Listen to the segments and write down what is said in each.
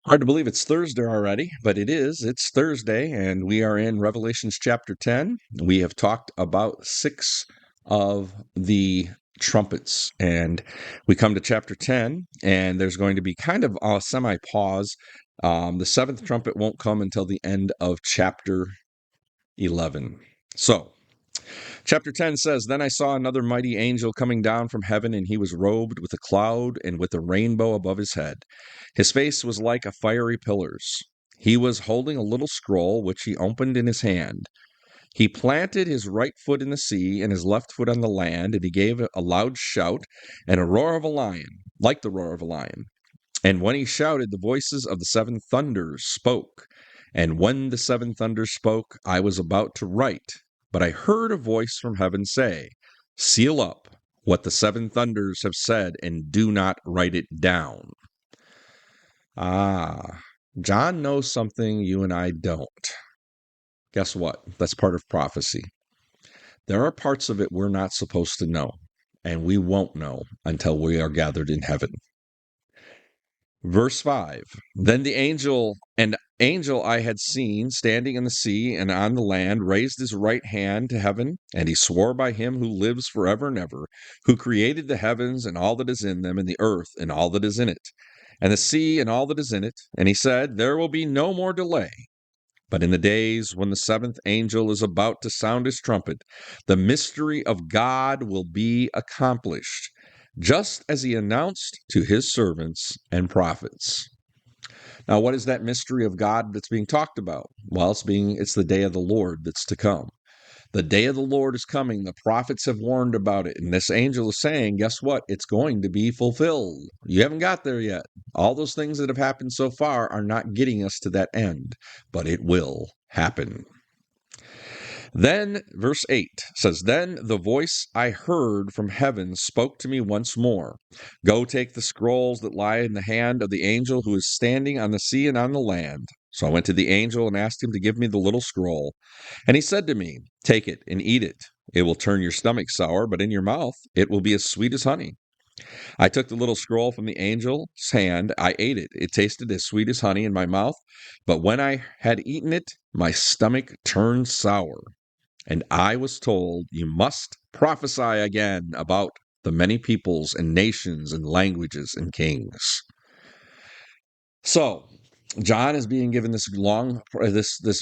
Hard to believe it's Thursday already, but it is. It's Thursday, and we are in Revelations chapter 10. We have talked about 6 of the trumpets, and we come to chapter 10, and there's going to be kind of a semi pause. The seventh trumpet won't come until the end of chapter 11. So, chapter 10 says, Then I saw another mighty angel coming down from heaven, and he was robed with a cloud and with a rainbow above his head. His face was like a fiery pillars. He was holding a little scroll, which he opened in his hand. He planted his right foot in the sea and his left foot on the land, and he gave a loud shout and a roar of a lion, like the roar of a lion. And when he shouted, the voices of the seven thunders spoke. And when the seven thunders spoke, I was about to write, but I heard a voice from heaven say, Seal up what the seven thunders have said, and do not write it down. John knows something you and I don't. Guess what? That's part of prophecy. There are parts of it we're not supposed to know, and we won't know until we are gathered in heaven. Verse 5. Then the angel I had seen standing in the sea and on the land raised his right hand to heaven, and he swore by him who lives forever and ever, who created the heavens and all that is in them, and the earth and all that is in it, and the sea and all that is in it. And he said, There will be no more delay. But in the days when the seventh angel is about to sound his trumpet, the mystery of God will be accomplished, just as he announced to his servants and prophets. Now, what is that mystery of God that's being talked about? Well, it's the day of the Lord that's to come. The day of the Lord is coming. The prophets have warned about it. And this angel is saying, guess what? It's going to be fulfilled. You haven't got there yet. All those things that have happened so far are not getting us to that end, but it will happen. Then, verse 8 says, Then the voice I heard from heaven spoke to me once more. Go take the scrolls that lie in the hand of the angel who is standing on the sea and on the land. So I went to the angel and asked him to give me the little scroll. And he said to me, Take it and eat it. It will turn your stomach sour, but in your mouth it will be as sweet as honey. I took the little scroll from the angel's hand. I ate it. It tasted as sweet as honey in my mouth. But when I had eaten it, my stomach turned sour. And I was told, You must prophesy again about the many peoples and nations and languages and kings. So, John is being given this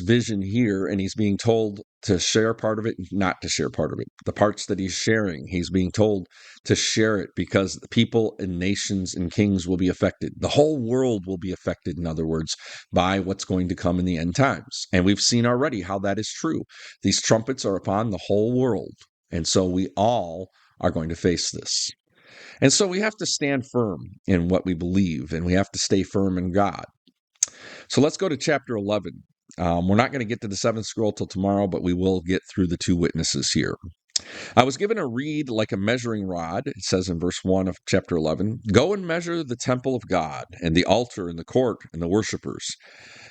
vision here, and he's being told to share part of it, not to share part of it. The parts that he's sharing, he's being told to share it because the people and nations and kings will be affected. The whole world will be affected, in other words, by what's going to come in the end times. And we've seen already how that is true. These trumpets are upon the whole world. And so we all are going to face this. And so we have to stand firm in what we believe, and we have to stay firm in God. So let's go to chapter 11. We're not going to get to the seventh scroll till tomorrow, but we will get through the two witnesses here. I was given a reed like a measuring rod, it says in verse 1 of chapter 11. Go and measure the temple of God, and the altar, and the court, and the worshippers.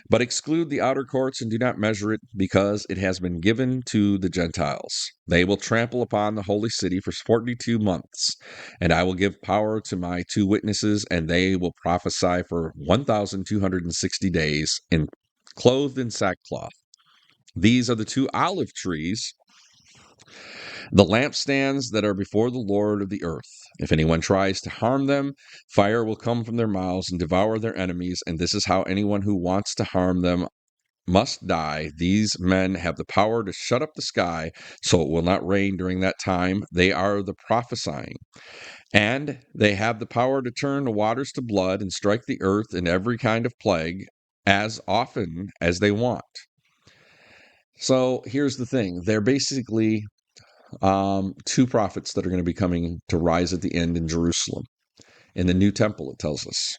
But exclude the outer courts and do not measure it, because it has been given to the Gentiles. They will trample upon the holy city for 42 months. And I will give power to my two witnesses, and they will prophesy for 1,260 days, clothed in sackcloth. These are the two olive trees, the lampstands that are before the Lord of the earth. If anyone tries to harm them, fire will come from their mouths and devour their enemies, and this is how anyone who wants to harm them must die. These men have the power to shut up the sky so it will not rain during that time. They are the prophesying. And they have the power to turn the waters to blood and strike the earth in every kind of plague as often as they want. So here's the thing. They're basically two prophets that are going to be coming to rise at the end in Jerusalem. In the new temple, it tells us.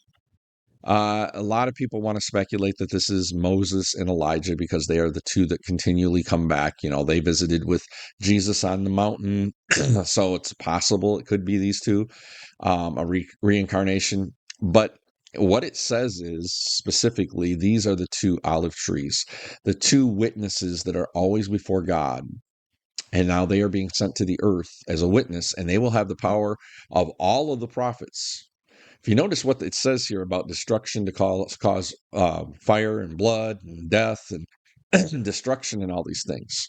A lot of people want to speculate that this is Moses and Elijah because they are the two that continually come back. You know, they visited with Jesus on the mountain, so it's possible it could be these two, a reincarnation. But what it says is specifically, these are the two olive trees, the two witnesses that are always before God. And now they are being sent to the earth as a witness, and they will have the power of all of the prophets. If you notice what it says here about destruction to cause fire and blood and death and destruction and all these things.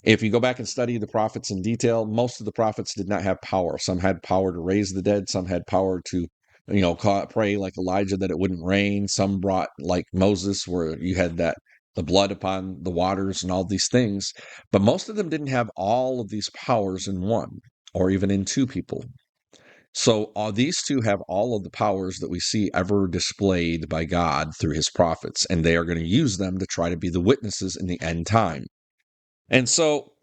If you go back and study the prophets in detail, most of the prophets did not have power. Some had power to raise the dead. Some had power to, pray like Elijah that it wouldn't rain. Some brought, like Moses, where you had the blood upon the waters and all these things. But most of them didn't have all of these powers in one or even in two people. So these two have all of the powers that we see ever displayed by God through his prophets, and they are going to use them to try to be the witnesses in the end time. And so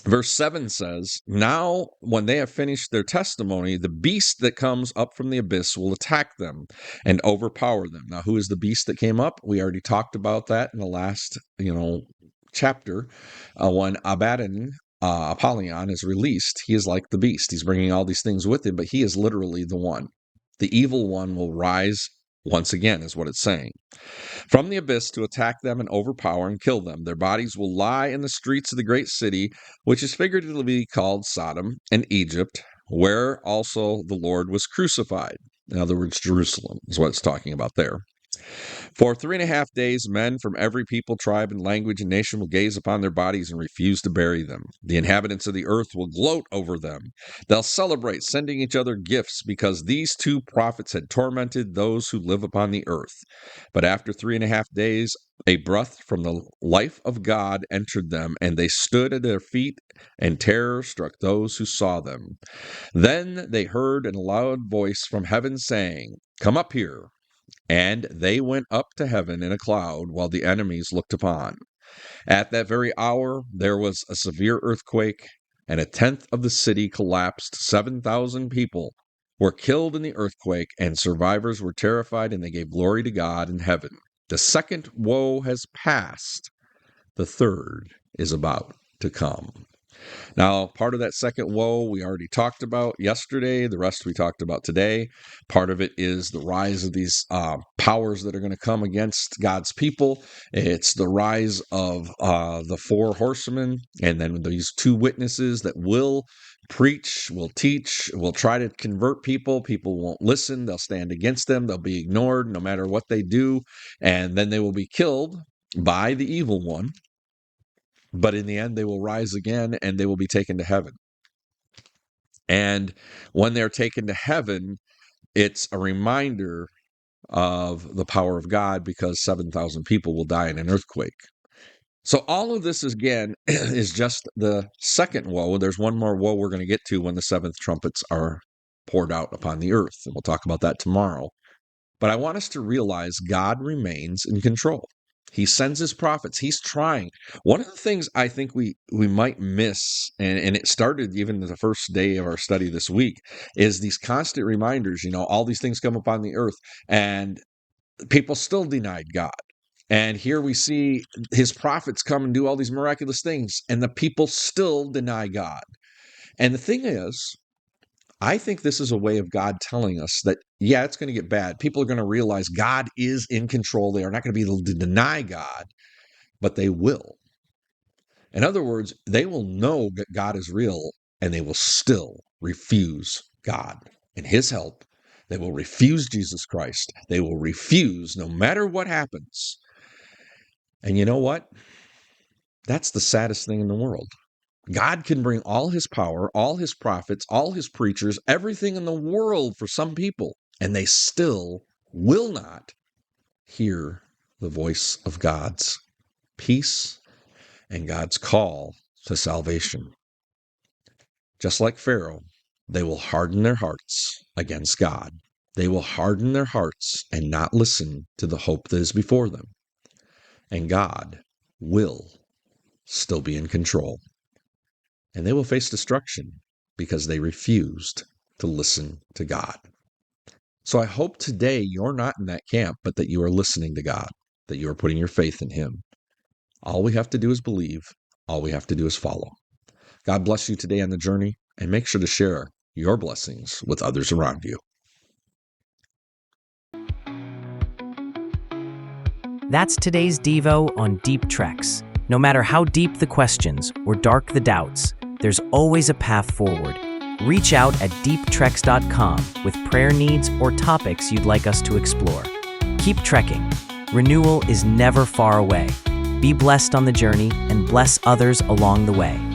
verse 7 says, now when they have finished their testimony, the beast that comes up from the abyss will attack them and overpower them. Now, who is the beast that came up? We already talked about that in the last, chapter. When Apollyon is released, he is like the beast. He's bringing all these things with him, but he is literally the one. The evil one will rise once again, is what it's saying. From the abyss to attack them and overpower and kill them. Their bodies will lie in the streets of the great city, which is figuratively called Sodom and Egypt, where also the Lord was crucified. In other words, Jerusalem is what it's talking about there. For 3.5 days, men from every people, tribe, and language and nation will gaze upon their bodies and refuse to bury them. The inhabitants of the earth will gloat over them. They'll celebrate, sending each other gifts, because these two prophets had tormented those who live upon the earth. But after 3.5 days, a breath from the life of God entered them, and they stood at their feet, and terror struck those who saw them. Then they heard in a loud voice from heaven saying, "Come up here." And they went up to heaven in a cloud while the enemies looked upon. At that very hour there was a severe earthquake, and 1/10 of the city collapsed. 7,000 people were killed in the earthquake, and survivors were terrified, and they gave glory to God in heaven. The second woe has passed. The third is about to come. Now, part of that second woe we already talked about yesterday. The rest we talked about today. Part of it is the rise of these powers that are going to come against God's people. It's the rise of the 4 horsemen, and then these 2 witnesses that will preach, will teach, will try to convert people. People won't listen. They'll stand against them. They'll be ignored no matter what they do. And then they will be killed by the evil one. But in the end, they will rise again and they will be taken to heaven. And when they're taken to heaven, it's a reminder of the power of God, because 7,000 people will die in an earthquake. So all of this, again, is just the second woe. There's one more woe we're going to get to when the 7th trumpets are poured out upon the earth. And we'll talk about that tomorrow. But I want us to realize God remains in control. He sends his prophets. He's trying. One of the things I think we might miss, and it started even the first day of our study this week, is these constant reminders. All these things come upon the earth, and people still denied God. And here we see his prophets come and do all these miraculous things, and the people still deny God. And the thing is, I think this is a way of God telling us that, yeah, it's going to get bad. People are going to realize God is in control. They are not going to be able to deny God, but they will. In other words, they will know that God is real, and they will still refuse God and his help. They will refuse Jesus Christ. They will refuse no matter what happens. And you know what? That's the saddest thing in the world. God can bring all his power, all his prophets, all his preachers, everything in the world for some people, and they still will not hear the voice of God's peace and God's call to salvation. Just like Pharaoh, they will harden their hearts against God. They will harden their hearts and not listen to the hope that is before them. And God will still be in control. And they will face destruction because they refused to listen to God. So I hope today you're not in that camp, but that you are listening to God, that you are putting your faith in him. All we have to do is believe. All we have to do is follow. God bless you today on the journey, and make sure to share your blessings with others around you. That's today's Devo on Deep Treks. No matter how deep the questions or dark the doubts, there's always a path forward. Reach out at deeptreks.com with prayer needs or topics you'd like us to explore. Keep trekking. Renewal is never far away. Be blessed on the journey and bless others along the way.